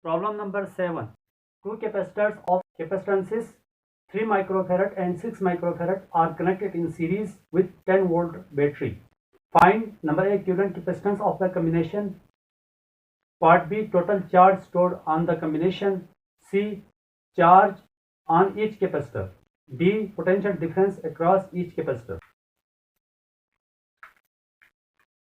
Problem number 7. Two capacitors of capacitances 3 microfarad and 6 microfarad are connected in series with 10 volt battery. Find number A equivalent capacitance of the combination. Part B total charge stored on the combination. C charge on each capacitor. D potential difference across each capacitor.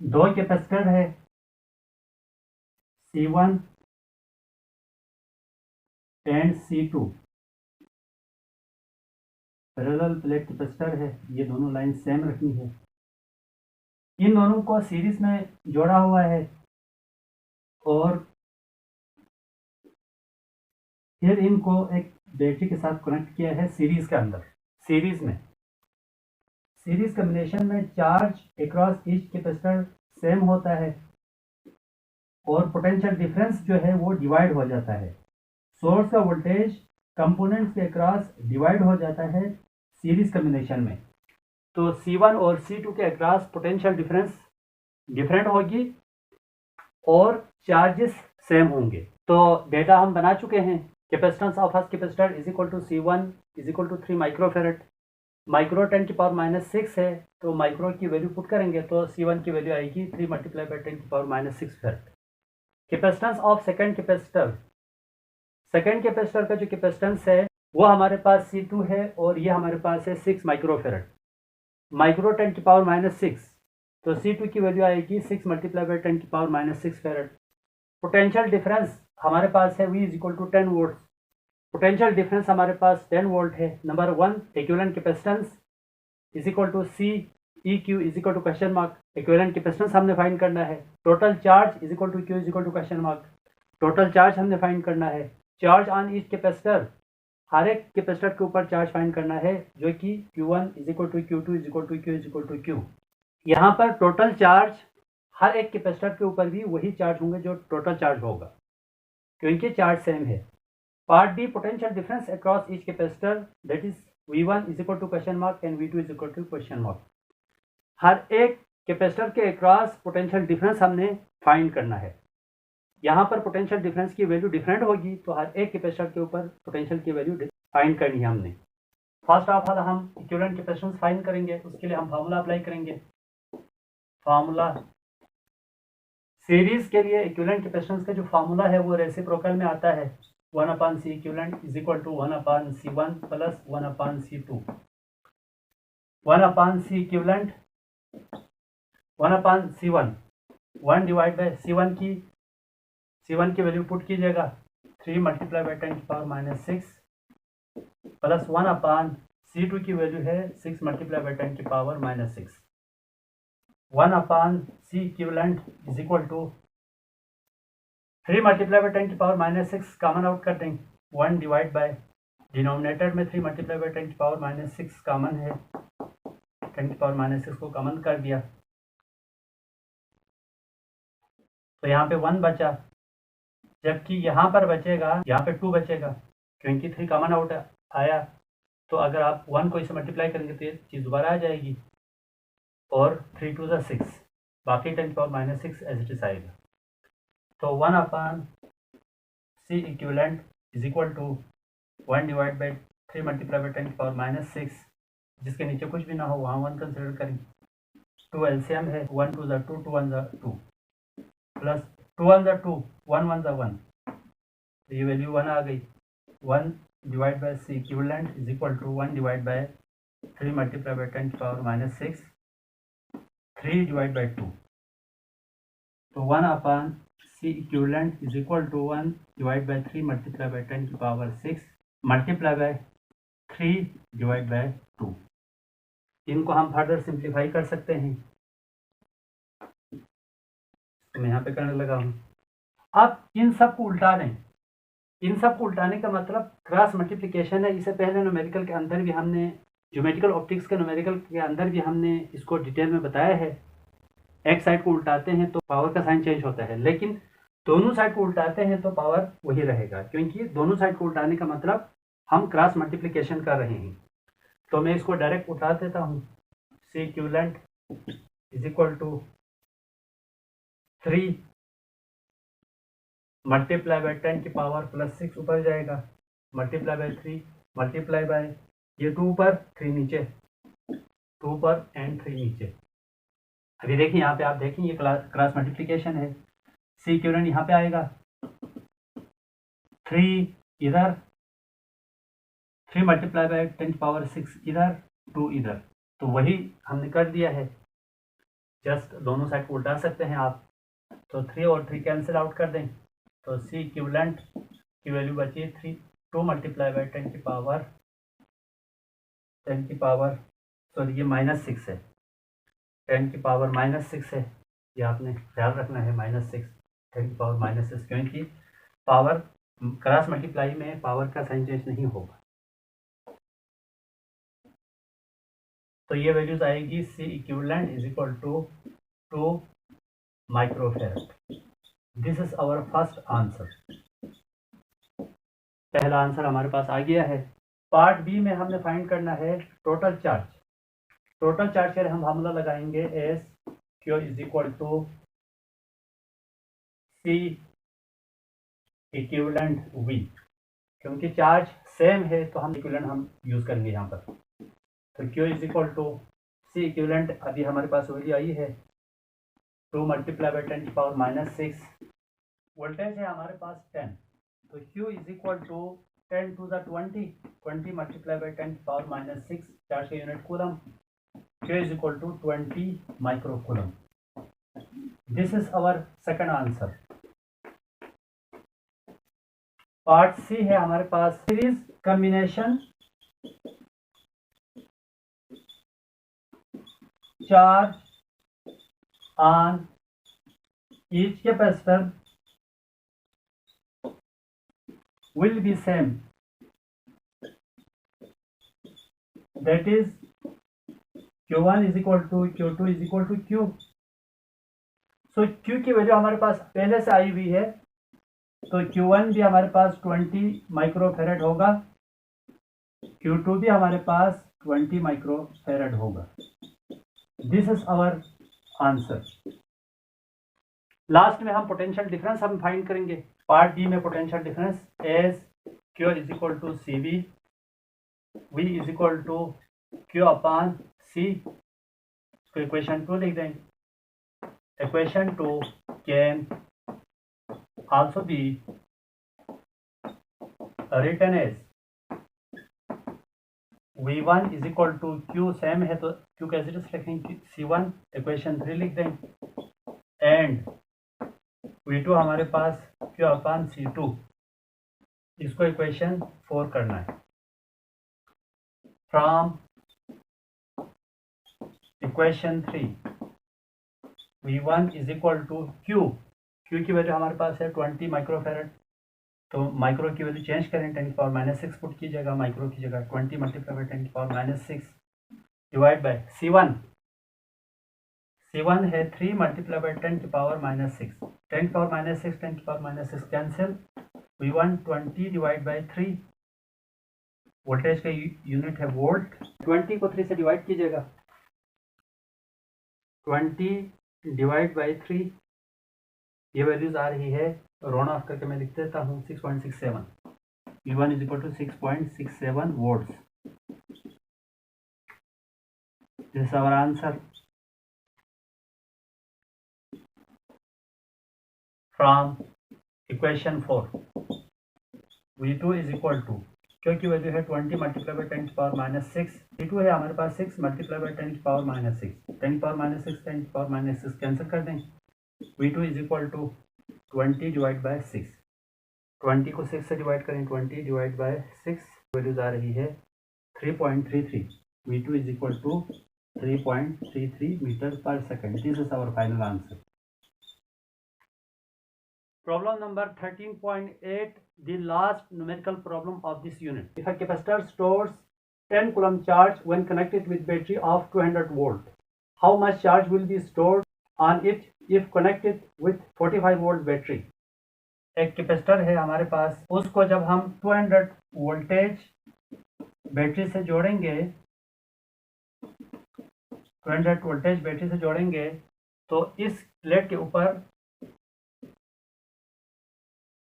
दो capacitor है C1 and C2 parallel plate capacitor है। ये दोनों line same रखनी है। इन दोनों को series में जोड़ा हुआ है और फिर इनको एक बैटरी के साथ कनेक्ट किया है सीरीज के अंदर। सीरीज कॉम्बिनेशन में charge across each capacitor same होता है और पोटेंशियल डिफरेंस जो है वो डिवाइड हो जाता है। सोर्स का वोल्टेज कंपोनेंट्स के अक्रॉस डिवाइड हो जाता है सीरीज कॉम्बिनेशन में। तो C1 और C2 के अक्रॉस पोटेंशियल डिफरेंस डिफरेंट होगी और चार्जेस सेम होंगे। तो डेटा हम बना चुके हैं। Capacitance of first capacitor is equal to C1 is equal to 3 microfarad. Micro 10 की पावर -6 है, तो माइक्रो की वैल्यू पुट करेंगे तो C1 की वैल्यू आएगी 3 मल्टीप्लाई बाई 10 की power -6 फेरेड। Capacitance of second capacitor का जो कैपेसिटेंस है वो हमारे पास C2 है और ये हमारे पास है 6 माइक्रोफेरेड। माइक्रो 10 की पावर -6, तो C2 की वैल्यू आएगी 6 मल्टीप्लाई बाई 10 की पावर -6 फेरेड। पोटेंशियल डिफरेंस हमारे पास है V is equal to 10 volt. Potential difference हमारे पास 10 वोल्ट है। Number 1 equivalent capacitance is equal to C EQ is equal to question mark. Equivalent capacitance हमने फाइंड करना है। Total charge is equal to Q is equal to question mark. Total charge हमने find करना है। Charge on each capacitor, हर एक capacitor के ऊपर चार्ज फाइंड करना है जो कि Q1 is equal to Q2 is equal to Q is equal to Q। यहाँ पर टोटल चार्ज हर एक कैपेसिटर के ऊपर भी वही चार्ज होंगे जो टोटल चार्ज होगा क्योंकि चार्ज सेम है। Part D potential difference across each capacitor that is V1 is equal to question mark and V2 is equal to question mark. हर एक कैपेसिटर के अक्रॉस पोटेंशियल डिफरेंस हमने find करना है। यहाँ पर पोटेंशियल डिफरेंस की वैल्यू डिफरेंट होगी तो हर एक कैपेसिटर के ऊपर पोटेंशियल की वैल्यू फाइंड करनी है हमने। फर्स्ट ऑफ ऑल हम इक्विवेलेंट कैपेसिटेंस फाइंड करेंगे। उसके लिए हम फार्मूला अप्लाई करेंगे। फार्मूला सीरीज के लिए इक्विवेलेंट कैपेसिटेंस का जो फार्मूला है वो रेसिप्रोकल में आता है। 1/C equivalent is equal to 1/C1 plus 1/C2। 1/C equivalent 1/C1 1 divide by C1 की वैल्यू पुट कीजिएगा 3 मल्टीप्लाई बाई 10 की पावर -6 प्लस 1/C2 की वैल्यू है 6 मल्टीप्लाई बाई 10 की power -6। 1/C equivalent is equal to 3 multiply by 10 की power -6 common out कर देंगे। 1 divide by denominator में 3 मल्टीप्लाई बाई 10 की पावर -6 कॉमन है। 10 की पावर -6 को कॉमन कर दिया तो यहाँ पे 1 बचा, जबकि यहाँ पर बचेगा, यहाँ पे 2 बचेगा क्योंकि 3 कॉमन आउट आया। तो अगर आप 1 को इसे मल्टीप्लाई करेंगे तो ये चीज़ दोबारा आ जाएगी और 3 2 6, बाकी 10 की पावर -6 एज इट इज आएगा। तो 1/C equivalent is equal to 1 divide by 3 multiply by 10 की पावर -6, जिसके नीचे कुछ भी ना हो वहाँ 1 कंसिडर करेंगे। 2 एलसीएम है, 1 2 2 2 1 2 प्लस 2 1 2 1 1 1, तो ये वैल्यू 1 आ गई। 1 divide by C equivalent is equal to 1 divide by 3 multiply by 10 की पावर -6, 3 डिवाइड बाई 2, तो 1/C equivalent is equal to 1 divide by 3 multiply by 10 की power 6 multiply by 3 divide by 2। इनको हम फर्दर सिंप्लीफाई कर सकते हैं। तो मैं यहाँ पे करने लगा हूँ। अब इन सब को उल्टा दें। इन सब को उल्टाने का मतलब क्रॉस मल्टीप्लिकेशन है। इससे पहले न्यूमेरिकल के अंदर भी हमने, ज्योमेट्रिकल ऑप्टिक्स के न्यूमेरिकल के अंदर भी हमने इसको डिटेल में बताया है। एक साइड को उल्टाते हैं तो पावर का साइन चेंज होता है, लेकिन दोनों साइड को उल्टाते हैं तो पावर वही रहेगा क्योंकि दोनों साइड को उल्टाने का मतलब हम क्रॉस मल्टीप्लिकेशन कर रहे हैं। तो मैं इसको डायरेक्ट उठा देता हूँ। C equivalent is equal to 3 multiply by 10 की पावर प्लस 6 ऊपर जाएगा, मल्टीप्लाई बाय 3, मल्टीप्लाई बाय ये 2 ऊपर 3 नीचे, 2 ऊपर एंड 3 नीचे। अभी देखिए यहाँ पे आप देखें ये क्रॉस मल्टीप्लिकेशन है, सी इक्विवेलेंट यहाँ पे आएगा, 3 इधर, 3 मल्टीप्लाई बाय 10 की पावर 6 इधर, 2 इधर, तो वही हमने कर दिया है। जस्ट दोनों साइड को उल्टा सकते हैं आप, तो 3 और 3 कैंसिल आउट कर दें, तो सी इक्विवेलेंट की वैल्यू बची 3, 2 मल्टीप्लाई बाय 10 की पावर सॉरी ये -6 है, 10 की पावर -6 है, ये आपने ख्याल रखना है, -6, 10 की पावर -6, क्योंकि पावर क्रॉस मल्टीप्लाई में पावर का साइन चेंज नहीं होगा। तो ये वैल्यूज आएगी C equivalent is equal to 2 microfarad. This is our first answer. पहला आंसर हमारे पास आ गया है। पार्ट बी में हमने फाइंड करना है टोटल चार्ज। टोटल चार्ज के लिए हम फार्मूला लगाएंगे as Q is equal to C equivalent V, क्योंकि चार्ज सेम है तो हम इक्विवेलेंट हम यूज करेंगे यहाँ पर। तो Q is equal to C equivalent अभी हमारे पास वैल्यू आई है 2 मल्टीप्लाई बाय 10 की पावर -6, वोल्टेज है हमारे पास 10, तो Q is equal to 10 to the 20 multiply by 10 की पावर -6, चार्ज का unit coulomb, Q is equal to 20 micro coulomb. This is our second answer. Part C है हमारे पास series combination charge on each capacitor will be same, that is Q1 is equal to Q2 is equal to Q। so Q की value हमारे पास पहले से आई हुई है, तो Q1 भी हमारे पास 20 माइक्रोफैरड होगा, Q2 भी हमारे पास 20 माइक्रोफैरड होगा। This is our answer. Last में हम पोटेंशियल डिफरेंस हम फाइंड करेंगे। पार्ट डी में potential difference as Q is equal to C V, V is equal to Q upon C. इसको इक्वेशन 2 लिख देंगे। Equation 2 can also be written as V1 is equal to Q, same है तो Q कैसे लिखेंगे, C1, equation 3 लिख दें, and V2 हमारे पास Q अपॉन C2, इसको इक्वेशन 4 करना है। From equation 3 V1 is equal to Q की वैल्यू हमारे पास है 20 माइक्रोफैरड, तो माइक्रो की वैल्यू चेंज करें, 10 की पावर -6 पुट कीजिएगा, माइक्रो की जगह 20 मल्टीप्लाई बाय 10 की पावर -6 डिवाइड बाय C1 है 3 मल्टीप्लाई बाय 10 की पावर -6, 10 की पावर -6, 10 की power -6 cancel, V1 20 divide bye 3, voltage का यूनिट है वोल्ट, 20 को 3 से डिवाइड कीजिएगा, 20 डिवाइड बाय 3, ये वैल्यूज आ रही है, रोन ऑफ करके मैं लिख देता हूँ 6.67, V1 is equal to 6.67 volts. This is our answer. From equation 4 V2 is equal to, क्योंकि वैल्यू है 20 मल्टीप्लाई बाय 10 की पावर -6, V2 है हमारे पास 6 मल्टीप्लाई बाय 10 की पावर -6, 10 की पावर -6, 10 की पावर -6 कैंसिल कर दें, V2 is equal to 20 divide by 6, 20 को 6 से डिवाइड करें, 20 डिवाइड बाय 6, वैल्यूज आ रही है 3.33, V2 is equal to 3.33 metre पर second. This is our final answer. Problem number 13.8, the last numerical problem of this unit. If a capacitor stores 10 coulomb charge when connected with battery of 200 volt, how much charge will be stored on it if connected with 45 volt battery? एक capacitor है हमारे पास, उसको जब हम 200 voltage battery से जोड़ेंगे, 200 voltage battery से जोड़ेंगे, तो इस प्लेट के ऊपर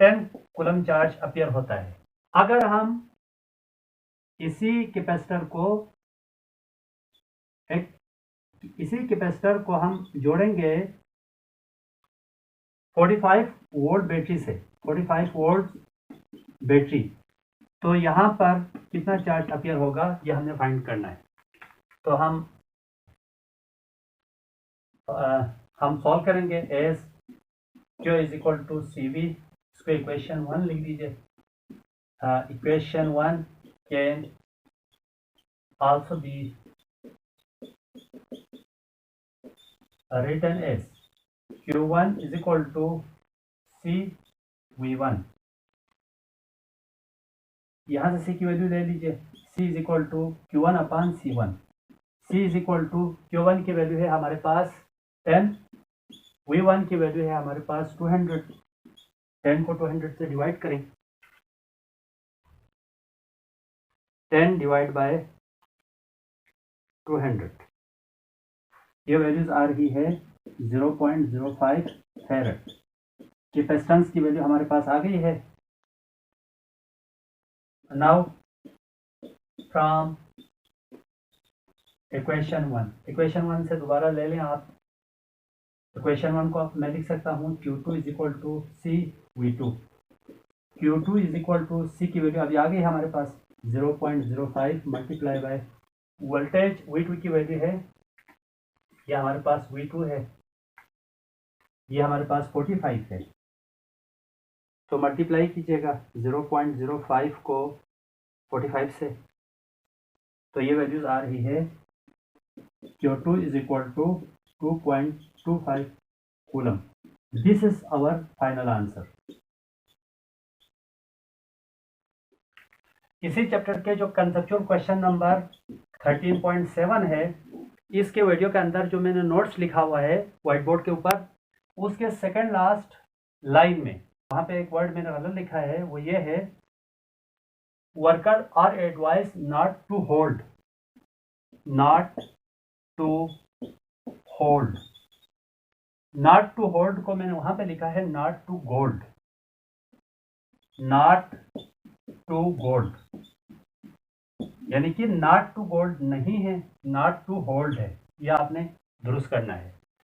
10 कूलम चार्ज अपीयर होता है। अगर हम इसी कैपेसिटर को हम जोड़ेंगे 45 वोल्ट बैटरी से, 45 वोल्ट बैटरी, तो यहाँ पर कितना चार्ज अपीयर होगा ये हमने फाइंड करना है। तो हम सॉल्व करेंगे। As Q is equal to C V, इसको इक्वेशन 1 लिख दीजिए। Equation 1 can also be written as Q1 is equal to CV1। यहाँ से C की वैल्यू ले लीजिए। C is equal to Q1 upon C1। C is equal to Q1 की value है हमारे पास 10, V1 की वैल्यू है हमारे पास 200। 10 को 200 से डिवाइड करें, 10 डिवाइड बाय 200, ये वैल्यूज आ रही है 0.05 फैरेड। कैपेसिटेंस की वैल्यू हमारे पास आ गई है। नाउ फ्रॉम इक्वेशन 1 से दोबारा ले लें आप। इक्वेशन 1 को मैं लिख सकता हूँ Q2 is equal to CV2। Q2 is equal to C की वैल्यू अभी आ गई है हमारे पास 0.05 मल्टीप्लाई बाय वोल्टेज V2 की वैल्यू है, ये हमारे पास V2 है, ये हमारे पास 45 है। तो मल्टीप्लाई कीजिएगा 0.05 को 45 से, तो ये वैल्यूज आ रही है Q2 is equal to 2.25 coulomb. This is our final answer. इसी चैप्टर के जो कंसेप्चुअल क्वेश्चन नंबर 13.7 है, इसके वीडियो के अंदर जो मैंने नोट्स लिखा हुआ है व्हाइट बोर्ड के ऊपर, उसके सेकंड लास्ट लाइन में वहाँ पे एक वर्ड मैंने गलत लिखा है, वो ये है worker are advised not to hold. Not to hold को मैंने वहां पे लिखा है not to gold. Not to gold यानी कि नॉट टू गोल्ड नहीं है, नॉट टू होल्ड है। यह आपने दुरुस्त करना है।